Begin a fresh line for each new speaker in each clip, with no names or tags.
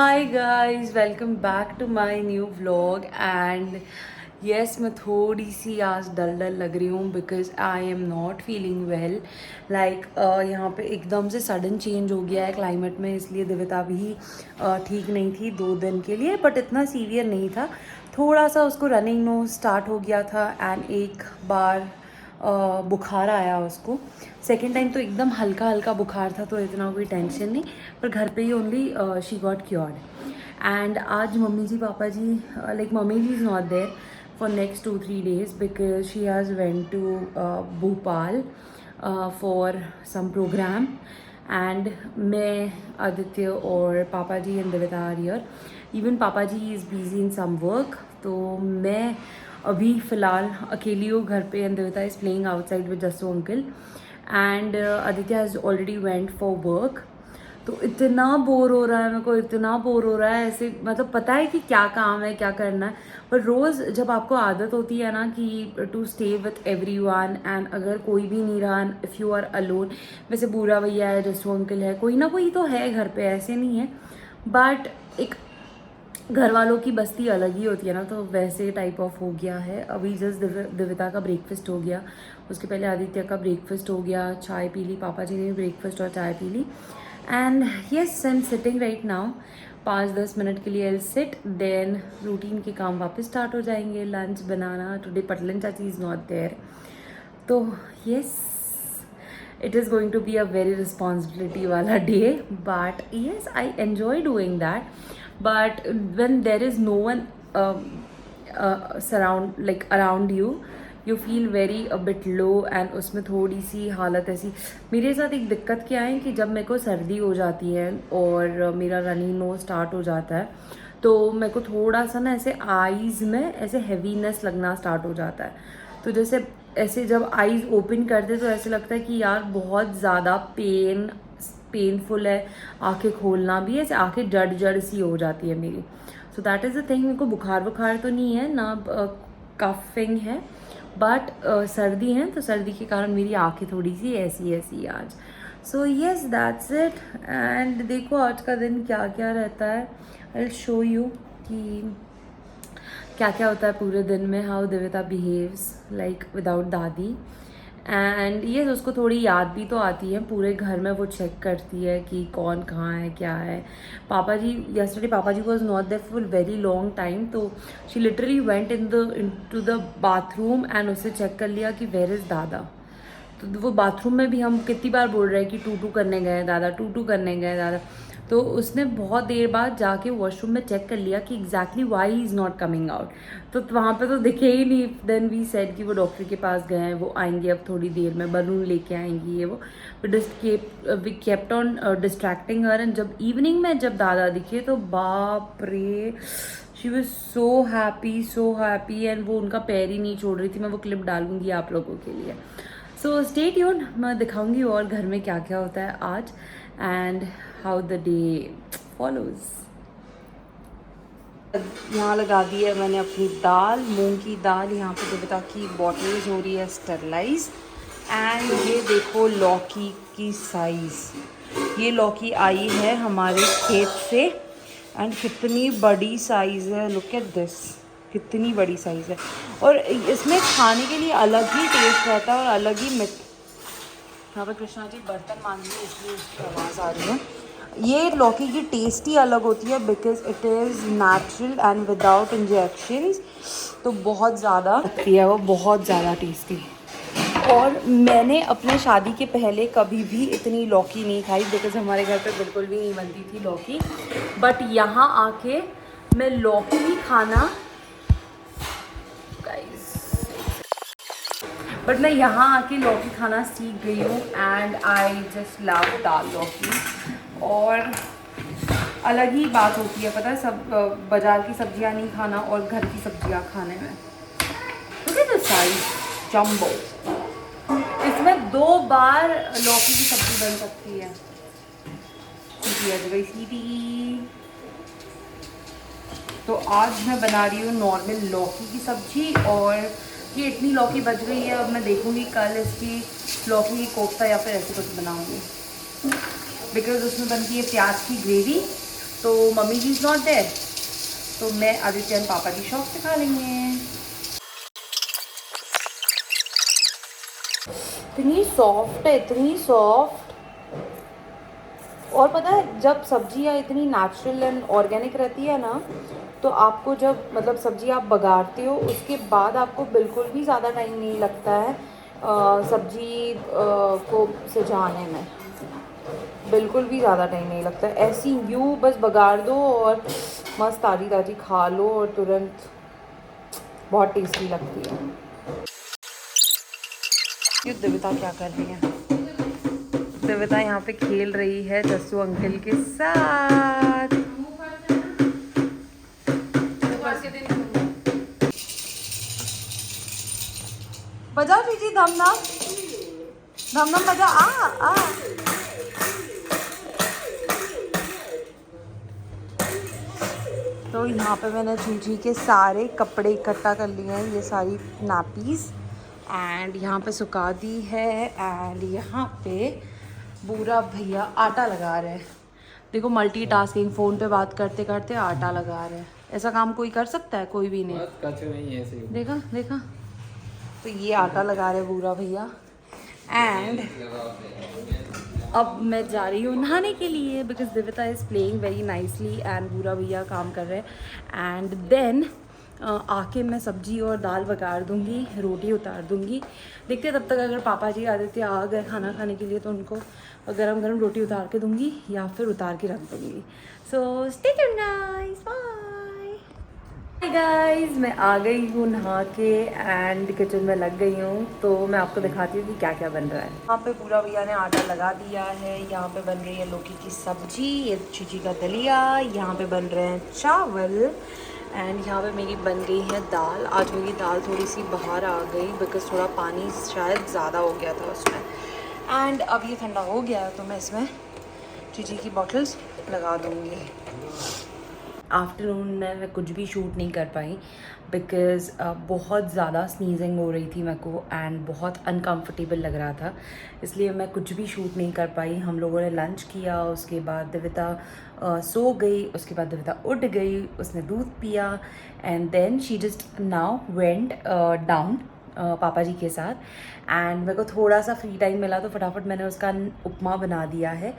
Hi guys, welcome back to my new vlog and yes, मैं थोड़ी सी आज डल डल लग रही हूँ because I am not feeling well. Like यहाँ पे एकदम से सडन चेंज हो गया है क्लाइमेट में, इसलिए दिव्यता भी ठीक नहीं थी 2 दिन के लिए, बट इतना सीवियर नहीं था। थोड़ा सा उसको रनिंग नोज स्टार्ट हो गया था एंड एक बार बुखार आया उसको। सेकेंड टाइम तो एकदम हल्का हल्का बुखार था, तो इतना कोई टेंशन नहीं, पर घर पे ही only she got cured. And आज mummy ji papa ji, like mummy ji is not there for next 2-3 days because she has went to Bhopal for some program. And मैं, आदित्य और papa ji and Divyata are here. Even papa ji is busy in some work, तो मैं अभी फ़िलहाल अकेली हूँ घर पे एंड दिव्यता is playing outside with Jassu uncle and Aditya has already went for work. तो इतना बोर हो रहा है मेरे को, इतना बोर हो रहा है ऐसे, मतलब पता है कि क्या काम है क्या करना है, पर रोज़ जब आपको आदत होती है ना कि to stay with everyone and अगर कोई भी नहीं रहा, इफ़ यू आर अलोन, वैसे बूढ़ा भैया है, जस्सू अंकल है, कोई ना कोई तो है घर पे, ऐसे नहीं है, बट एक घर वालों की बस्ती अलग ही होती है ना, तो वैसे टाइप ऑफ हो गया है। अभी जस्ट दिव्यता का ब्रेकफास्ट हो गया, उसके पहले आदित्य का ब्रेकफास्ट हो गया, चाय पी ली, पापा जी ने भी ब्रेकफास्ट और चाय पी ली। And yes, I am sitting right now. 5-10 minute के लिए आई सिट, देन रूटीन के काम वापस स्टार्ट हो जाएंगे, लंच बनाना। टुडे पटलन चाची इज़ नॉट देयर, तो yes, it is going to be a very responsibility wala day, but yes, I enjoy doing that. But when there is no one surround, like around you, you feel very a bit low and उसमें थोड़ी सी हालत ऐसी। मेरे साथ एक दिक्कत क्या है कि जब मेरे को सर्दी हो जाती है और मेरा रनिंग नोज स्टार्ट हो जाता है, तो मेरे को थोड़ा सा ना ऐसे आईज़ में ऐसे हैवीनेस लगना स्टार्ट हो जाता है। तो जैसे ऐसे जब आईज ओपन करते तो ऐसे लगता है कि यार बहुत ज़्यादा पेनफुल है, आंखें खोलना भी, ऐसे आंखें जड़ जड़ सी हो जाती है मेरी। So that is the thing. मेरे को बुखार बुखार तो नहीं है ना, कफिंग है, बट सर्दी है, तो सर्दी के कारण मेरी आंखें थोड़ी सी ऐसी ऐसी आज। So yes, that's it. And देखो आज का दिन क्या क्या रहता है, आई विल शो यू कि क्या क्या होता है पूरे दिन में, हाउ दिव्यता बिहेव्स लाइक विदाउट दादी। एंड ये उसको थोड़ी याद भी तो आती है, पूरे घर में वो चेक करती है कि कौन कहाँ है क्या है। पापा ji, yesterday papa ji was not there for very long time, तो she literally went into the bathroom and उससे चेक कर लिया कि वेयर इज़ दादा। तो वो बाथरूम में भी हम कितनी बार बोल रहे हैं कि टू टू करने गए दादा, टू टू करने गए दादा, तो उसने बहुत देर बाद जाके वॉशरूम में चेक कर लिया कि exactly Y is not coming out. तो वहाँ पे तो दिखे ही नहीं। देन वी सेड कि वो डॉक्टर के पास गए हैं, वो आएंगे अब थोड़ी देर में, बलून लेके आएंगी ये वो। We kept on distracting her, and जब इवनिंग में जब दादा दिखे तो बाप रे, she was so happy and वो उनका पैर ही नहीं छोड़ रही थी। मैं वो क्लिप डालूंगी आप लोगों के लिए, सो स्टे ट्यून्ड। मैं दिखाऊंगी और घर में क्या क्या होता है आज and how the day follows. यहाँ लगा दी है मैंने अपनी दाल, मूंग की दाल। यहाँ पे दिव्यता की बॉटल्स हो रही है स्टरलाइज। एंड ये देखो लौकी की साइज़, ये लौकी आई है हमारे खेत से एंड कितनी बड़ी साइज़ है, लुक एट दिस, कितनी बड़ी साइज़ है। और इसमें खाने के लिए अलग ही टेस्ट रहता है और अलग ही यहाँ पर कृष्णा जी बर्तन मांग रही है इसलिए उसकी आवाज़ आ रही है। ये लौकी की टेस्ट ही अलग होती है because it is natural and without injections, तो बहुत ज़्यादा लगती है वो, बहुत ज़्यादा टेस्टी। और मैंने अपने शादी के पहले कभी भी इतनी लौकी नहीं खाई बिकॉज हमारे घर पे बिल्कुल भी नहीं बनती थी लौकी, बट यहाँ आके मैं लौकी खाना, बट मैं यहाँ आके लौकी खाना सीख गई हूँ एंड आई जस्ट लव दाल लौकी। और अलग ही बात होती है, पता है, सब बाजार की सब्जियाँ नहीं खाना और घर की सब्जियाँ खाने में। तो साइज जम्बो, इसमें 2 बार लौकी की सब्जी बन सकती है। सीटी। तो आज मैं बना रही हूँ नॉर्मल लौकी की सब्जी, और ये इतनी लौकी बच गई है, अब मैं देखूँगी कल इसकी लौकी की कोफ्ता या फिर ऐसे कुछ बनाऊँगी बिकॉज उसमें बनती है प्याज की ग्रेवी। तो mummy ji is not there, तो मैं आदित्य और पापा की शॉप से खा लेंगे। इतनी सॉफ्ट है, इतनी सॉफ्ट। और पता है जब सब्जियाँ इतनी नेचुरल एंड ऑर्गेनिक रहती है ना, तो आपको जब मतलब सब्ज़ी आप बघारते हो उसके बाद आपको बिल्कुल भी ज़्यादा टाइम नहीं लगता है सब्जी को सिजाने में। बिल्कुल भी ज़्यादा टाइम नहीं लगता, ऐसी यूँ बस बघार दो और मस्त ताज़ी ताज़ी खा लो और तुरंत बहुत टेस्टी लगती है। ये देविता क्या कर रही है? देविता यहाँ पे खेल रही है जस्सू अंकल के साथ। बजाओ जीजी धम धम, धम धम बजा। आ तो यहाँ पे मैंने जीजी के सारे कपड़े इकट्ठा कर लिए हैं, ये सारी नापीस, एंड यहाँ पे सुखा दी है। एंड यहाँ पे बूढ़ा भैया आटा लगा रहे हैं। देखो मल्टीटास्किंग, फ़ोन पे बात करते करते आटा लगा रहे हैं। ऐसा काम कोई कर सकता है? कोई भी नहीं है ऐसे। देखा देखा, तो ये आटा लगा रहे बूढ़ा भैया। एंड अब मैं जा रही हूँ नहाने के लिए because Divita is playing very nicely and बूढ़ा भैया काम कर रहे हैं। एंड देन आके मैं सब्जी और दाल बघार दूँगी, रोटी उतार दूँगी। देखते हैं तब तक अगर पापा जी आदित्य आ गए खाना खाने के लिए तो उनको गरम गरम रोटी उतार के दूँगी या फिर उतार के रख दूँगी। So stay tuned guys, bye. Hi guys, मैं आ गई हूँ नहा के एंड किचन में लग गई हूँ। तो मैं आपको दिखाती हूँ कि क्या क्या बन रहा है। यहाँ पे पूरा भैया ने आटा लगा दिया है। यहाँ पे बन रही है लौकी की सब्जी, ये चीची का दलिया, यहाँ पे बन रहे हैं चावल, एंड यहाँ पे मेरी बन गई है दाल। आज मेरी दाल थोड़ी सी बाहर आ गई बिकॉज थोड़ा पानी शायद ज़्यादा हो गया था उसमें। एंड अब ये ठंडा हो गया तो मैं इसमें चीची की बॉटल्स लगा दूँगी। आफ्टरनून में मैं कुछ भी शूट नहीं कर पाई बिकॉज़ बहुत ज़्यादा स्नीजिंग हो रही थी मेरे को एंड बहुत अनकंफर्टेबल लग रहा था, इसलिए मैं कुछ भी शूट नहीं कर पाई। हम लोगों ने लंच किया, उसके बाद दिविता सो गई, उसके बाद दिविता उठ गई, उसने दूध पिया and then she just now went down papa ji के साथ। एंड मेरे को थोड़ा सा फ्री टाइम मिला तो फटाफट मैंने उसका उपमा बना दिया है।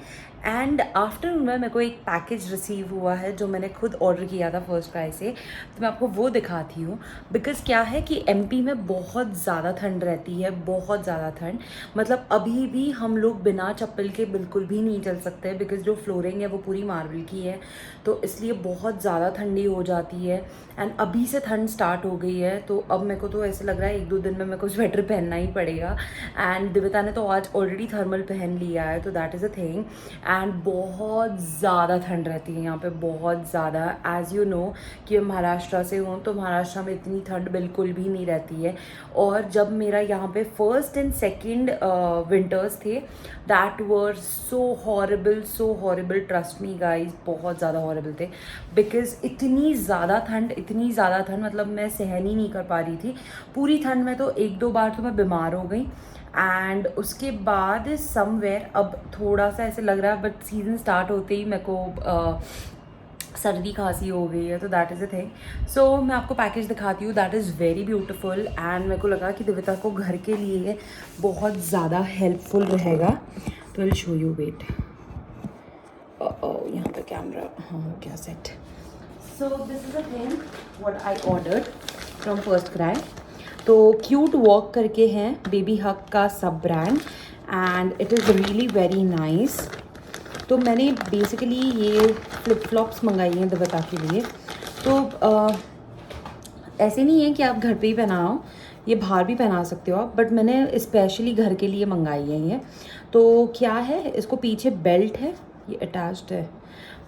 एंड आफ्टरनून में मेरे को एक पैकेज रिसीव हुआ है जो मैंने खुद ऑर्डर किया था फर्स्ट क्राई से, तो मैं आपको वो दिखाती हूँ। बिकॉज़ क्या है कि एमपी में बहुत ज़्यादा ठंड रहती है, बहुत ज़्यादा ठंड। मतलब अभी भी हम लोग बिना चप्पल के बिल्कुल भी नहीं चल सकते बिकॉज़ जो फ्लोरिंग है वो पूरी मार्बल की है, तो इसलिए बहुत ज़्यादा ठंडी हो जाती है। एंड अभी से ठंड स्टार्ट हो गई है, तो अब मेरे को तो ऐसे लग रहा है 1-2 दिन में मेरे को स्वेटर पहनना ही पड़ेगा। एंड दिविता ने तो आज ऑलरेडी थर्मल पहन लिया है, तो that is a thing. And बहुत ज़्यादा ठंड रहती है यहाँ पे, बहुत ज़्यादा। एज़ यू नो कि मैं महाराष्ट्र से हूँ, तो महाराष्ट्र में इतनी ठंड बिल्कुल भी नहीं रहती है। और जब मेरा यहाँ पे फर्स्ट एंड सेकेंड विंटर्स थे, that were so horrible, trust me guys, बहुत ज़्यादा हॉरेबल थे बिकॉज इतनी ज़्यादा ठंड, मतलब मैं सहन ही नहीं कर पा रही थी पूरी ठंड में। तो 1-2 बार तो मैं बीमार हो गई। एंड उसके बाद समवेयर अब थोड़ा सा ऐसे लग रहा है, बट सीज़न स्टार्ट होते ही मेरे को सर्दी खांसी हो गई है, तो दैट इज़ अ थिंग। सो मैं आपको पैकेज दिखाती हूँ, that is very beautiful. And मेरे को लगा कि दिविता को घर के लिए बहुत ज़्यादा हेल्पफुल रहेगा, तो विल शो यू। वेट, यहाँ पे कैमरा हाँ हो गया set. So this is a thing what I ordered from first cry. तो क्यूट वॉक करके हैं, बेबी हक का सब brand, and it is really very nice. तो मैंने बेसिकली ये फ्लिप फ्लॉप्स मंगाई हैं दिविता के लिए। तो ऐसे नहीं है कि आप घर पे ही पहनाओ, ये बाहर भी पहना सकते हो आप, बट मैंने स्पेशली घर के लिए मंगाई है ये। तो क्या है, इसको पीछे बेल्ट है, ये अटैच्ड है,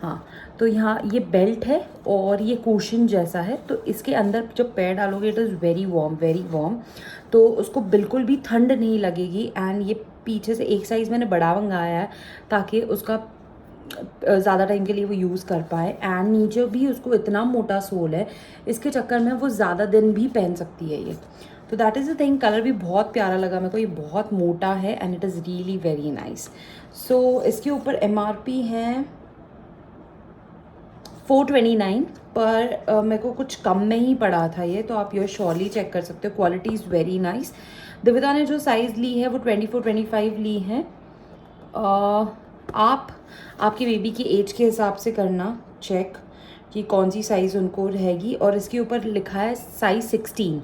हाँ। तो यहाँ ये बेल्ट है और ये कुशन जैसा है, तो इसके अंदर जब पैर डालोगे इट इज़ वेरी वार्म, तो उसको बिल्कुल भी ठंड नहीं लगेगी। एंड ये पीछे से एक साइज़ मैंने बड़ा मंगाया है ताकि उसका ज़्यादा टाइम के लिए वो यूज़ कर पाए। एंड नीचे भी उसको इतना मोटा सोल है, इसके चक्कर में वो ज़्यादा दिन भी पहन सकती है ये। तो that is the thing. Colour भी बहुत प्यारा लगा मेरे को, ये बहुत मोटा है and it is really very nice. So इसके ऊपर MRP है 429 पर मेरे को कुछ कम में ही पड़ा था ये, तो आप ये शॉली चेक कर सकते हो, क्वालिटी इज़ वेरी नाइस। दिव्यता ने जो साइज़ ली है वो 24-25 ली है। आप आपकी बेबी की एज के हिसाब से करना चेक कि कौन सी साइज़ उनको रहेगी, और इसके ऊपर लिखा है साइज़ 16,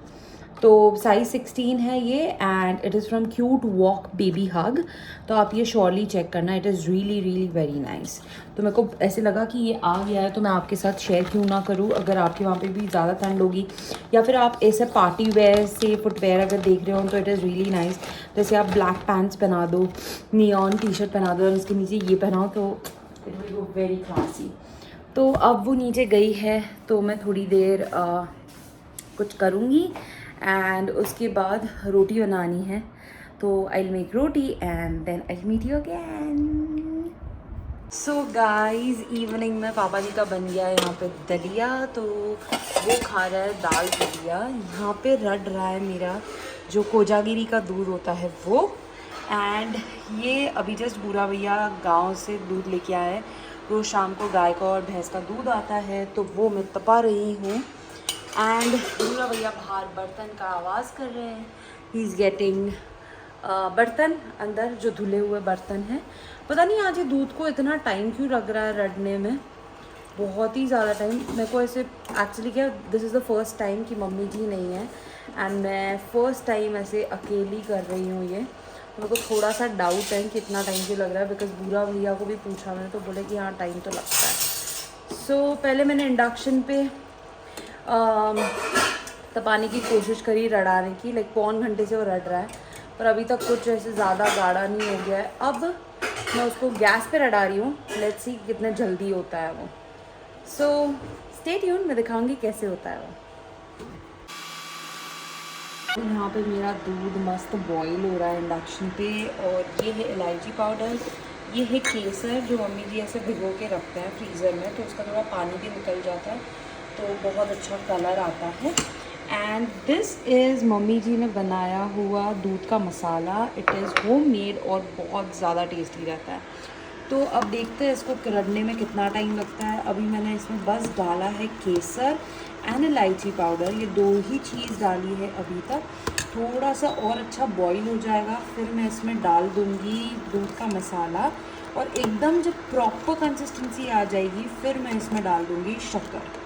तो साइज़ 16 है ये, and it is from cute walk baby hug. तो आप ये श्योरली चेक करना, it is really really very nice. तो मेरे को ऐसे लगा कि ये आ गया है तो मैं आपके साथ शेयर क्यों ना करूँ, अगर आपके वहाँ पे भी ज़्यादा ठंड होगी या फिर आप ऐसे पार्टी वेयर से फुटवेयर अगर देख रहे हो तो इट इज़ रियली नाइस। जैसे आप ब्लैक पैंट्स पहना दो, नियॉन टी शर्ट पहना दो और उसके नीचे ये पहनाओ तो it will go very classy. तो अब वो नीचे गई है तो मैं थोड़ी देर कुछ करूँगी एंड उसके बाद रोटी बनानी है, तो I will make roti and then I will meet you again. So guys evening में पापा जी का बन गया है यहाँ पे दलिया, तो वो खा रहा है दाल दलिया। यहाँ पे रड रहा है मेरा जो कोजागिरी का दूध होता है वो, एंड ये अभी जस्ट बूढ़ा भैया गांव से दूध लेके आए हैं। रोज़ शाम को गाय का और भैंस का दूध आता है तो वो मैं तपा रही हूँ, एंड बूढ़ा भैया बाहर बर्तन का आवाज़ कर रहे हैं। ही इज़ गेटिंग बर्तन अंदर जो धुले हुए बर्तन हैं। पता नहीं आज ये दूध को इतना टाइम क्यों लग रहा है रड़ने में, बहुत ही ज़्यादा टाइम। मेरे को ऐसे एक्चुअली क्या, this is the first time कि मम्मी जी नहीं है एंड मैं फर्स्ट टाइम ऐसे अकेली कर रही हूँ ये, तो मेरे को थोड़ा सा डाउट है कि इतना टाइम क्यों लग रहा है, बिकॉज बूढ़ा भैया को भी पूछा मैंने तो बोले कि हाँ टाइम तो लगता है। सो पहले मैंने इंडक्शन पे तपाने की कोशिश करी रड़ाने की, लाइक पौन घंटे से वो रड़ रहा है पर अभी तक कुछ ऐसे ज़्यादा गाढ़ा नहीं हो गया है। अब मैं उसको गैस पे रड़ा रही हूँ, लेट्स सी कितना जल्दी होता है वो। सो स्टे ट्यून, मैं दिखाऊंगी कैसे होता है वो। यहाँ पे मेरा दूध मस्त बॉईल हो रहा है इंडक्शन पे, और ये है इलायची पाउडर, ये है केसर जो मम्मी जी ऐसे भिगो के रखते हैं फ्रीज़र में, तो उसका थोड़ा पानी भी निकल जाता है तो बहुत अच्छा कलर आता है। एंड दिस इज़ मम्मी जी ने बनाया हुआ दूध का मसाला, इट इज़ होम मेड और बहुत ज़्यादा टेस्टी रहता है। तो अब देखते हैं इसको करने में कितना टाइम लगता है। अभी मैंने इसमें बस डाला है केसर एंड इलायची पाउडर, ये दो ही चीज़ डाली है अभी तक। थोड़ा सा और अच्छा बॉईल हो जाएगा फिर मैं इसमें डाल दूँगी दूध का मसाला, और एकदम जब प्रॉपर कंसिस्टेंसी आ जाएगी फिर मैं इसमें डाल दूँगी शक्कर।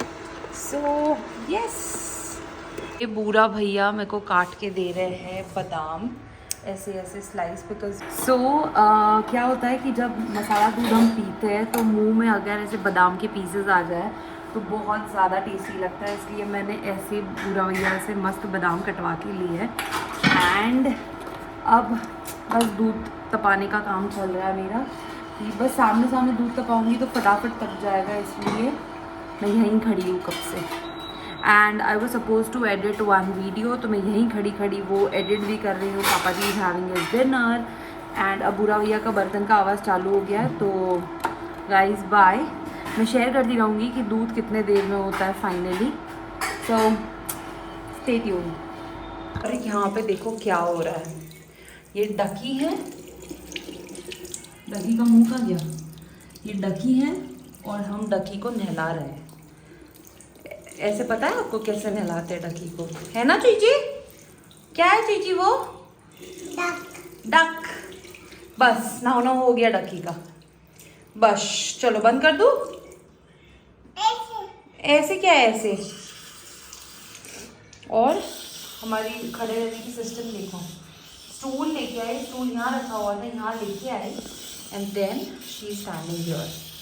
सो यस, ये बूढ़ा भैया मेरे को काट के दे रहे हैं बादाम ऐसे ऐसे स्लाइस, बिकॉज क्या होता है कि जब मसाला दूध हम पीते हैं तो मुंह में अगर ऐसे बादाम के पीसेस आ जाए तो बहुत ज़्यादा टेस्टी लगता है, इसलिए मैंने ऐसे बूढ़ा भैया से मस्त बादाम कटवा के लिए है। एंड अब बस दूध तपाने का काम चल रहा है मेरा, बस सामने सामने दूध तपाऊंगी तो फटाफट तप जाएगा, इसलिए मैं यहीं खड़ी हूँ कब से। And I was suppose to edit one video, तो मैं यहीं खड़ी खड़ी वो एडिट भी कर रही हूँ। पापा जी हैविंग हिज डिनर, एंड अब बूढ़ा भैया का बर्तन का आवाज़ चालू हो गया है। तो गाइज बाय, मैं शेयर करती रहूँगी कि दूध कितने देर में होता है फाइनली, सो स्टे ट्यून। अरे यहाँ पे देखो क्या हो रहा है, ये डकी है, डकी का मुंह कहाँ गया, ये डकी है और हम डकी को नहला रहे हैं। ऐसे पता है आपको कैसे नहलाते हैं डकी को, है ना चीची? क्या है चीची वो? डक। डक, बस नहाना हो गया डकी का। बस चलो बंद कर दूँ? ऐसे ऐसे क्या है ऐसे? और हमारी खड़े रहने की सिस्टम देखो, स्टूल लेके आए, स्टूल यहाँ रखा हुआ था, यहाँ लेके आए and then she is standing here.